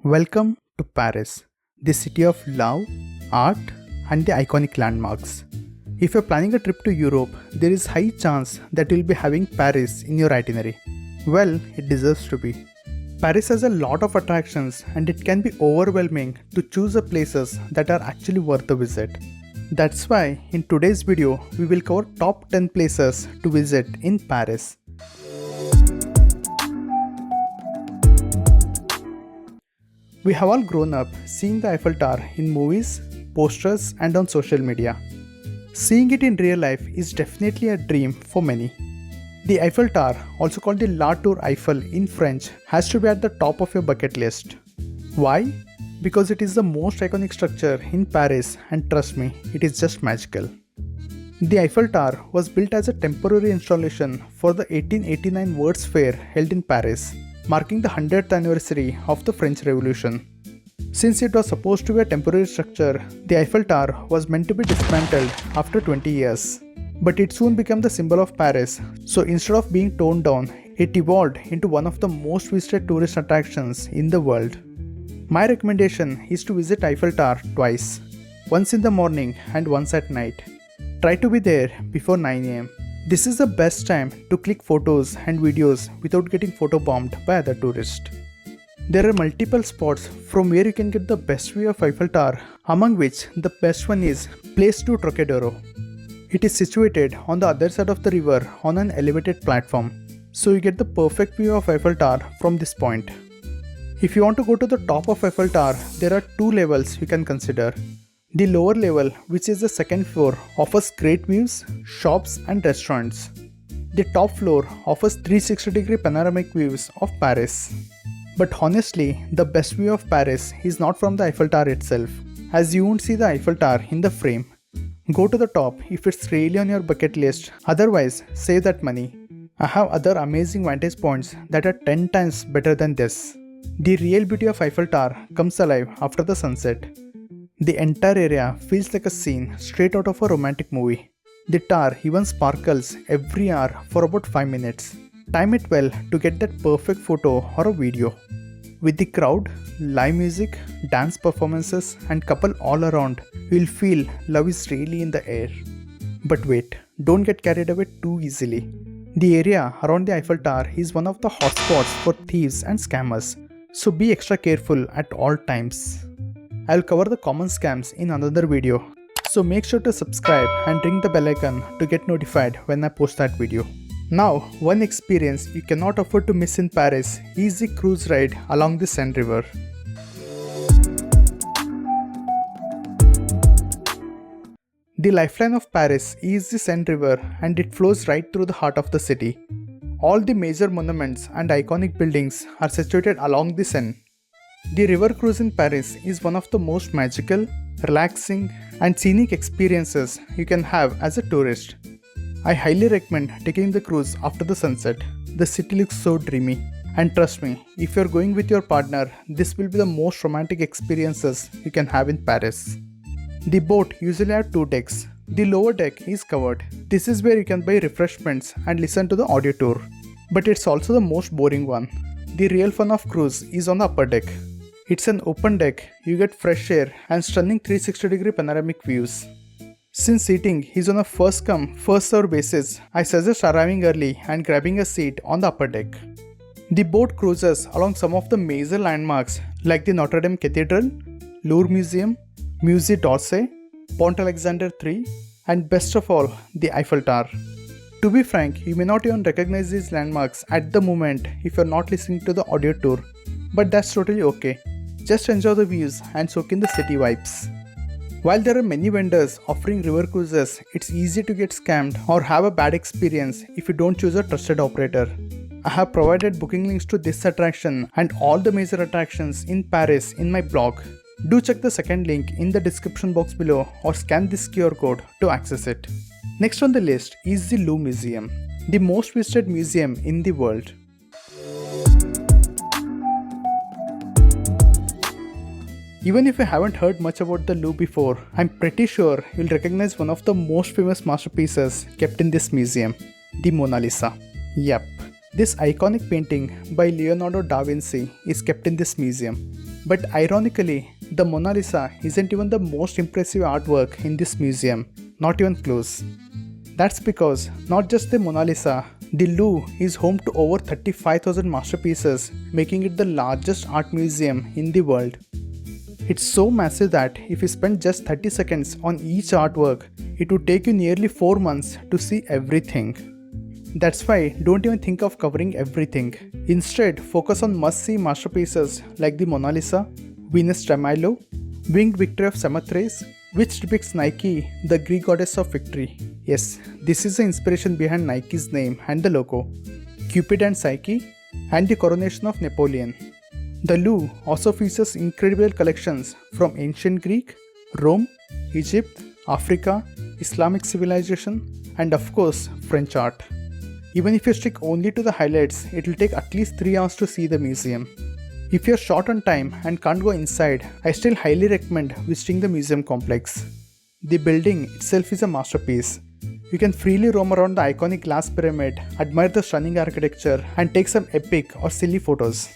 Welcome to Paris, the city of love, art, and the iconic landmarks. If you're planning a trip to Europe, there is high chance that you'll be having Paris in your itinerary. Well, it deserves to be. Paris has a lot of attractions and it can be overwhelming to choose the places that are actually worth the visit. That's why in today's video, we will cover top 10 places to visit in Paris. We have all grown up seeing the Eiffel Tower in movies, posters, and on social media. Seeing it in real life is definitely a dream for many. The Eiffel Tower, also called the La Tour Eiffel in French, has to be at the top of your bucket list. Why? Because it is the most iconic structure in Paris, and trust me, it is just magical. The Eiffel Tower was built as a temporary installation for the 1889 World's Fair held in Paris, marking the 100th anniversary of the French Revolution. Since it was supposed to be a temporary structure, the Eiffel Tower was meant to be dismantled after 20 years. But it soon became the symbol of Paris, so instead of being torn down, it evolved into one of the most visited tourist attractions in the world. My recommendation is to visit Eiffel Tower twice, once in the morning and once at night. Try to be there before 9 am. This is the best time to click photos and videos without getting photobombed by other tourists. There are multiple spots from where you can get the best view of Eiffel Tower, among which the best one is Place du Trocadero. It is situated on the other side of the river on an elevated platform, so you get the perfect view of Eiffel Tower from this point. If you want to go to the top of Eiffel Tower, there are two levels you can consider. The lower level, which is the second floor, offers great views, shops and restaurants. The top floor offers 360-degree panoramic views of Paris. But honestly, the best view of Paris is not from the Eiffel Tower itself, as you won't see the Eiffel Tower in the frame. Go to the top if it's really on your bucket list, otherwise save that money. I have other amazing vantage points that are 10 times better than this. The real beauty of Eiffel Tower comes alive after the sunset. The entire area feels like a scene straight out of a romantic movie. The tower even sparkles every hour for about 5 minutes. Time it well to get that perfect photo or a video. With the crowd, live music, dance performances and couple all around, you'll feel love is really in the air. But wait, don't get carried away too easily. The area around the Eiffel Tower is one of the hotspots for thieves and scammers, so be extra careful at all times. I'll cover the common scams in another video, so make sure to subscribe and ring the bell icon to get notified when I post that video. Now, one experience you cannot afford to miss in Paris is the cruise ride along the Seine river. The lifeline of Paris is the Seine river and it flows right through the heart of the city. All the major monuments and iconic buildings are situated along the Seine. The river cruise in Paris is one of the most magical, relaxing and scenic experiences you can have as a tourist. I highly recommend taking the cruise after the sunset. The city looks so dreamy, and trust me, if you're going with your partner, this will be the most romantic experiences you can have in Paris. The boat usually has two decks. The lower deck is covered. This is where you can buy refreshments and listen to the audio tour. But it's also the most boring one. The real fun of cruise is on the upper deck. It's an open deck, you get fresh air and stunning 360-degree panoramic views. Since seating is on a first come, first served basis, I suggest arriving early and grabbing a seat on the upper deck. The boat cruises along some of the major landmarks like the Notre Cathedral, Louvre Museum, Musée d'Orsay, Pont Alexander III, and best of all, the Eiffel Tower. To be frank, you may not even recognize these landmarks at the moment if you're not listening to the audio tour, but that's totally okay. Just enjoy the views and soak in the city vibes. While there are many vendors offering river cruises, it's easy to get scammed or have a bad experience if you don't choose a trusted operator. I have provided booking links to this attraction and all the major attractions in Paris in my blog. Do check the second link in the description box below or scan this QR code to access it. Next on the list is the Louvre Museum, the most visited museum in the world. Even if you haven't heard much about the Louvre before, I'm pretty sure you'll recognize one of the most famous masterpieces kept in this museum, the Mona Lisa. Yep, This iconic painting by Leonardo da Vinci is kept in this museum. But ironically, the Mona Lisa isn't even the most impressive artwork in this museum, not even close. That's because not just the Mona Lisa, the Louvre is home to over 35,000 masterpieces, making it the largest art museum in the world. It's so massive that if you spend just 30 seconds on each artwork, it would take you nearly 4 months to see everything. That's why don't even think of covering everything. Instead, focus on must-see masterpieces like the Mona Lisa, Venus de Milo, Winged Victory of Samothrace, which depicts Nike, the Greek goddess of victory. Yes, this is the inspiration behind Nike's name and the logo, Cupid and Psyche, and the coronation of Napoleon. The Louvre also features incredible collections from ancient Greek, Rome, Egypt, Africa, Islamic civilization, and of course, French art. Even if you stick only to the highlights, it will take at least 3 hours to see the museum. If you're short on time and can't go inside, I still highly recommend visiting the museum complex. The building itself is a masterpiece. You can freely roam around the iconic glass pyramid, admire the stunning architecture, and take some epic or silly photos.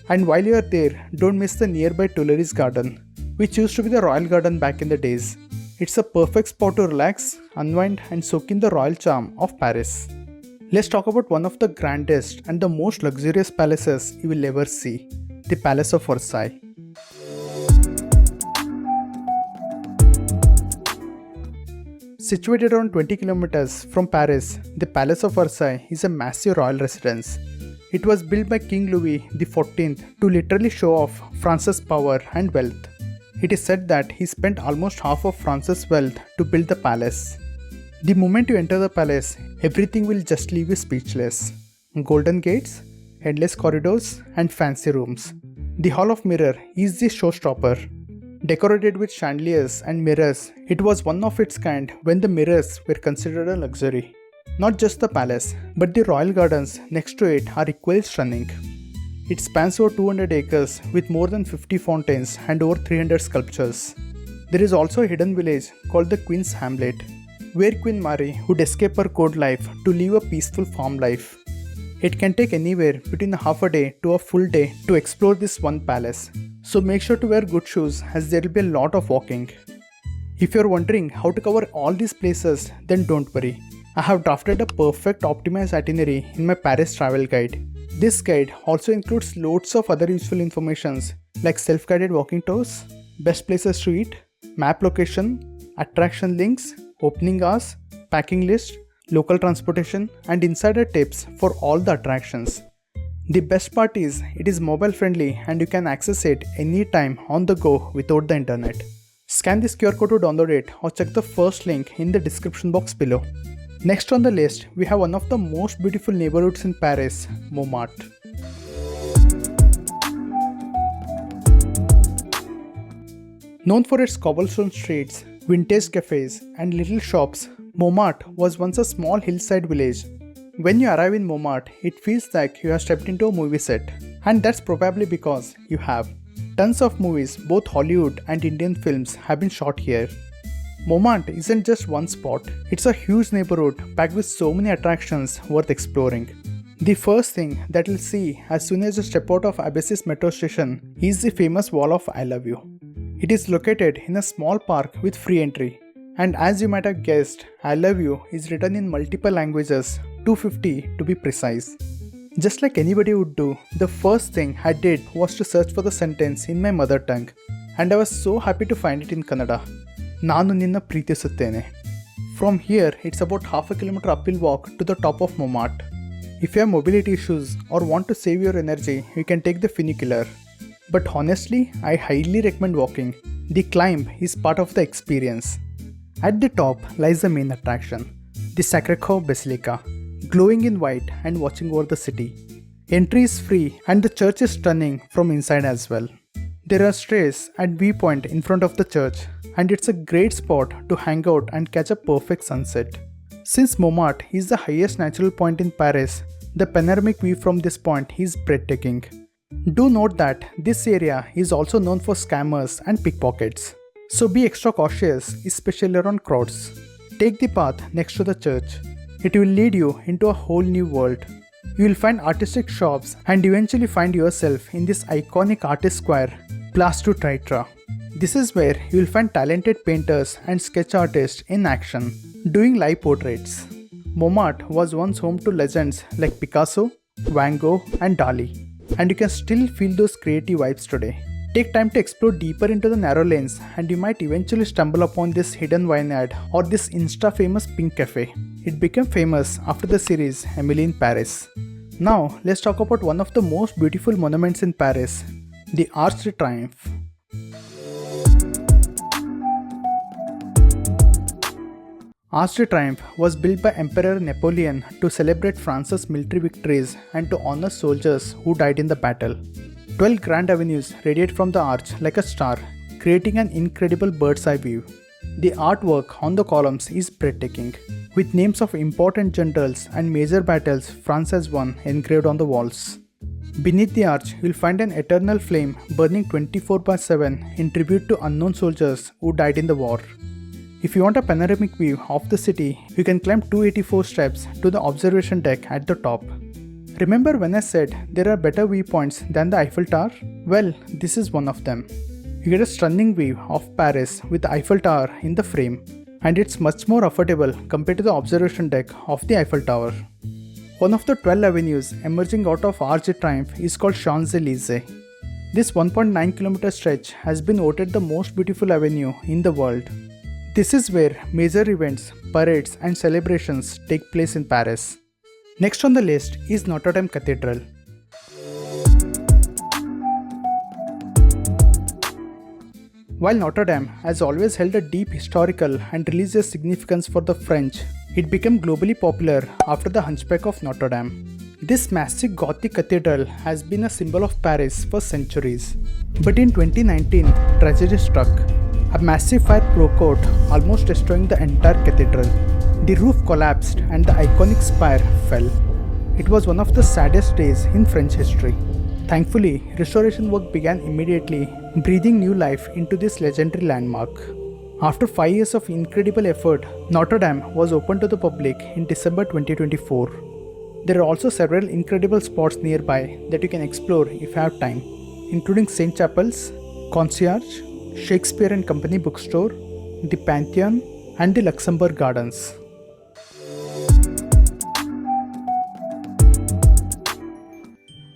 And while you are there, don't miss the nearby Tuileries Garden, which used to be the royal garden back in the days. It's a perfect spot to relax, unwind, and soak in the royal charm of Paris. Let's talk about one of the grandest and the most luxurious palaces you will ever see, the Palace of Versailles. Situated around 20 kilometers from Paris, the Palace of Versailles is a massive royal residence. It was built by King Louis XIV to literally show off France's power and wealth. It is said that he spent almost half of France's wealth to build the palace. The moment you enter the palace, everything will just leave you speechless. Golden gates, endless corridors, and fancy rooms. The Hall of Mirror is the showstopper. Decorated with chandeliers and mirrors, it was one of its kind when the mirrors were considered a luxury. Not just the palace, but the royal gardens next to it are equally stunning. It spans over 200 acres with more than 50 fountains and over 300 sculptures. There is also a hidden village called the Queen's Hamlet, where Queen Mary would escape her court life to live a peaceful farm life. It can take anywhere between a half a day to a full day to explore this one palace, so make sure to wear good shoes as there will be a lot of walking. If you are wondering how to cover all these places, then don't worry. I have drafted a perfect optimized itinerary in my Paris travel guide. This guide also includes loads of other useful informations like self-guided walking tours, best places to eat, map location, attraction links, opening hours, packing list, local transportation, and insider tips for all the attractions. The best part is it is mobile friendly and you can access it anytime on the go without the internet. Scan this QR code to download it or check the first link in the description box below. Next on the list, we have one of the most beautiful neighborhoods in Paris, Montmartre. Known for its cobblestone streets, vintage cafes, and little shops, Montmartre was once a small hillside village. When you arrive in Montmartre, it feels like you have stepped into a movie set. And that's probably because you have. Tons of movies, both Hollywood and Indian films, have been shot here. Montmartre isn't just one spot, it's a huge neighborhood packed with so many attractions worth exploring. The first thing that you'll see as soon as you step out of Abysses metro station is the famous wall of I Love You. It is located in a small park with free entry. And as you might have guessed, I Love You is written in multiple languages, 250 to be precise. Just like anybody would do, the first thing I did was to search for the sentence in my mother tongue. And I was so happy to find it in Kannada. Nanu ninna ಪ್ರೀತಿಸುತ್ತೇನೆ. From here, it's about half a kilometer uphill walk to the top of Montmartre. If you have mobility issues or want to save your energy, you can take the funicular. But honestly, I highly recommend walking. The climb is part of the experience. At the top lies the main attraction, the Sacré-Cœur Basilica, glowing in white and watching over the city. Entry is free and the church is stunning from inside as well. There are stairs at viewpoint in front of the church, and it's a great spot to hang out and catch a perfect sunset. Since Montmartre is the highest natural point in Paris, the panoramic view from this point is breathtaking. Do note that this area is also known for scammers and pickpockets, so be extra cautious, especially around crowds. Take the path next to the church. It will lead you into a whole new world. You will find artistic shops and eventually find yourself in this iconic artist square Place du Traiteur. This is where you will find talented painters and sketch artists in action, doing live portraits. Montmartre was once home to legends like Picasso, Van Gogh, and Dali, and you can still feel those creative vibes today. Take time to explore deeper into the narrow lanes, and you might eventually stumble upon this hidden vineyard or this Insta-famous pink cafe. It became famous after the series Emily in Paris. Now, let's talk about one of the most beautiful monuments in Paris, the Arc de Triomphe. Arc de Triomphe was built by Emperor Napoleon to celebrate France's military victories and to honor soldiers who died in the battle. 12 grand avenues radiate from the arch like a star, creating an incredible bird's eye view. The artwork on the columns is breathtaking, with names of important generals and major battles France has won engraved on the walls. Beneath the arch, you'll find an eternal flame burning 24/7 in tribute to unknown soldiers who died in the war. If you want a panoramic view of the city, you can climb 284 steps to the observation deck at the top. Remember when I said there are better viewpoints than the Eiffel Tower? Well, this is one of them. You get a stunning view of Paris with the Eiffel Tower in the frame, and it's much more affordable compared to the observation deck of the Eiffel Tower. One of the 12 avenues emerging out of Arc de Triomphe is called Champs-Elysees. This 1.9 km stretch has been voted the most beautiful avenue in the world. This is where major events, parades, and celebrations take place in Paris. Next on the list is Notre Dame Cathedral. While Notre Dame has always held a deep historical and religious significance for the French, it became globally popular after the Hunchback of Notre Dame. This massive Gothic cathedral has been a symbol of Paris for centuries. But in 2019, tragedy struck. A massive fire broke out, almost destroying the entire cathedral. The roof collapsed and the iconic spire fell. It was one of the saddest days in French history. Thankfully, restoration work began immediately, breathing new life into this legendary landmark. After 5 years of incredible effort, Notre Dame was opened to the public in December 2024. There are also several incredible spots nearby that you can explore if you have time, including St. Chapels, Concierge, Shakespeare and Company Bookstore, the Pantheon, and the Luxembourg Gardens.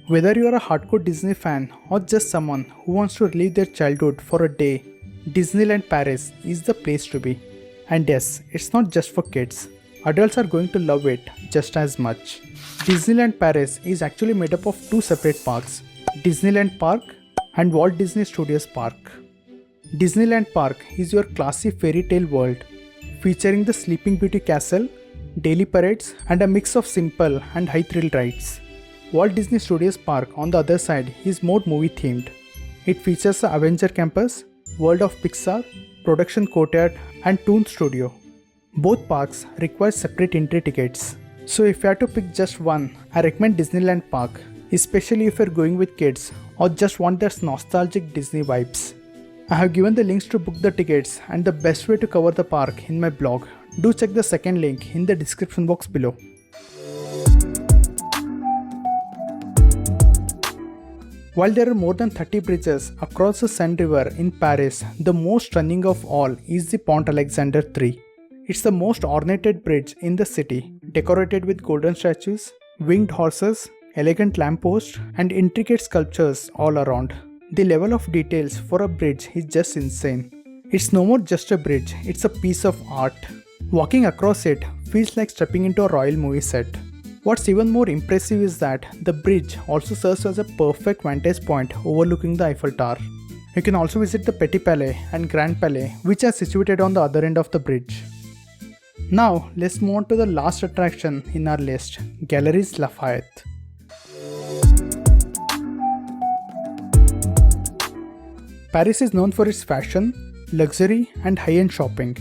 Whether you are a hardcore Disney fan or just someone who wants to relive their childhood for a day, Disneyland Paris is the place to be. And yes, it's not just for kids. Adults are going to love it just as much. Disneyland Paris is actually made up of 2 separate parks, Disneyland Park and Walt Disney Studios Park. Disneyland Park is your classy fairy tale world, featuring the Sleeping Beauty Castle, daily parades, and a mix of simple and high thrill rides. Walt Disney Studios Park, on the other side, is more movie themed. It features the Avenger Campus, World of Pixar, Production Courtyard, and Toon Studio. Both parks require separate entry tickets. So if you have to pick just one, I recommend Disneyland Park, especially if you're going with kids or just want those nostalgic Disney vibes. I have given the links to book the tickets and the best way to cover the park in my blog. Do check the second link in the description box below. While there are more than 30 bridges across the Seine River in Paris, the most stunning of all is the Pont Alexander III. It's the most ornated bridge in the city, decorated with golden statues, winged horses, elegant lampposts, and intricate sculptures all around. The level of details for a bridge is just insane. It's no more just a bridge, it's a piece of art. Walking across it feels like stepping into a royal movie set. What's even more impressive is that the bridge also serves as a perfect vantage point overlooking the Eiffel Tower. You can also visit the Petit Palais and Grand Palais, which are situated on the other end of the bridge. Now, let's move on to the last attraction in our list, Galeries Lafayette. Paris is known for its fashion, luxury, and high-end shopping.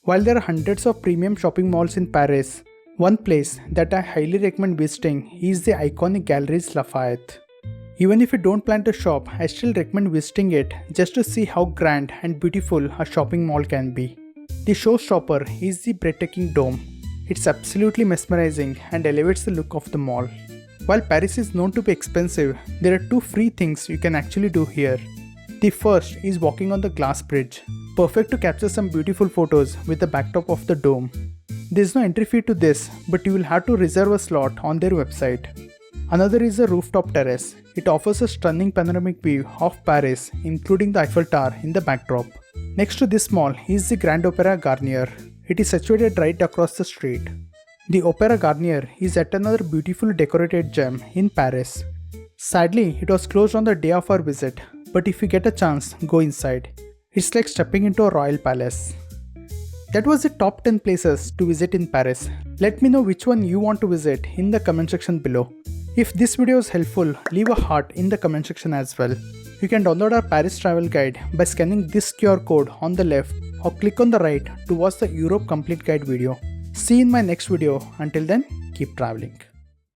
While there are hundreds of premium shopping malls in Paris, one place that I highly recommend visiting is the iconic Galeries Lafayette. Even if you don't plan to shop, I still recommend visiting it just to see how grand and beautiful a shopping mall can be. The showstopper is the breathtaking dome. It's absolutely mesmerizing and elevates the look of the mall. While Paris is known to be expensive, there are 2 free things you can actually do here. The first is walking on the glass bridge, perfect to capture some beautiful photos with the backdrop of the dome. There is no entry fee to this, but you will have to reserve a slot on their website. Another is the rooftop terrace. It offers a stunning panoramic view of Paris, including the Eiffel Tower in the backdrop. Next to this mall is the Grand Opera Garnier. It is situated right across the street. The Opera Garnier is yet another beautifully decorated gem in Paris. Sadly, it was closed on the day of our visit, but if you get a chance, go inside. It's like stepping into a royal palace. That was the top 10 places to visit in Paris. Let me know which one you want to visit in the comment section below. If this video is helpful, leave a heart in the comment section as well. You can download our Paris travel guide by scanning this QR code on the left or click on the right to watch the Europe Complete Guide video. See you in my next video. Until then, keep traveling.